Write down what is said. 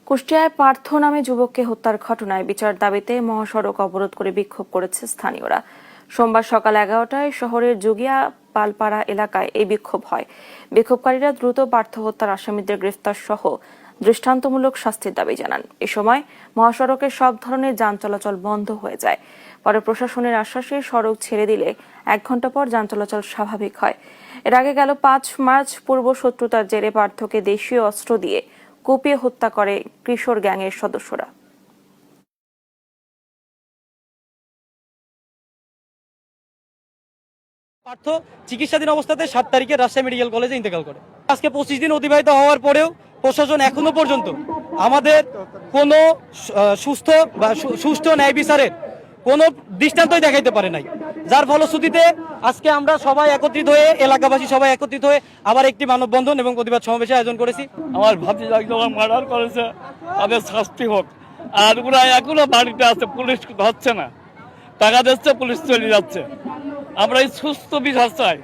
কুষ্টিয়ায় পার্থ নামে যুবককে হত্যার ঘটনায় বিচার দাবিতে মহাসড়ক অবরোধ করে বিক্ষোভ করেছে স্থানীয়রা। সোমবার সকাল 11টায় শহরের জুগিয়া পালপাড়া এলাকায় এই বিক্ষোভ হয়। বিক্ষোভকারীরা দ্রুত পার্থ হত্যার আসামিদের গ্রেফতার সহ দৃষ্টান্তমূলক শাস্তির দাবি জানান। এ সময় মহাসড়কে সব ধরনের যান চলাচল বন্ধ হয়ে যায়। পরে প্রশাসনের আশ্বাসে সড়ক ছেড়ে দিলে 1 ঘণ্টা পর যান চলাচল স্বাভাবিক হয়। এর আগে গেল 5 মার্চ পূর্ব শত্রুতার জেরে পার্থকে দেশীয় অস্ত্র দিয়ে কুপিয়ে হত্যা করে কিশোর গ্যাংয়ের সদস্যরা। পার্থ চিকিৎসাধীন অবস্থাতে 7 তারিখে রাজশাহী মেডিকেল কলেজে ইন্তেকাল করে। আজকে 25 দিন অতিবাহিত হওয়ার পরেও প্রশাসন এখনো পর্যন্ত আমাদের কোনো সুষ্ঠু ন্যায় বিচারের কোনো দৃষ্টান্তই দেখাইতে পারে নাই, যার ফলশ্রুতিতে আজকে আমরা সবাই একত্রিত হয়ে এলাকাবাসী সবাই একত্রিত হয়ে আবার একটি মানববন্ধন এবং প্রতিবাদ সমাবেশের আয়োজন করেছি। আমার ভাতিজাকে যখন মার্ডার করেছে তাদের শাস্তি হোক, আর ওরা এখনো বাড়িতে আছে, পুলিশ ধরছে না, টাকা দিচ্ছে পুলিশ চলে যাচ্ছে। আমরা এই সুস্থ বিচার চাই।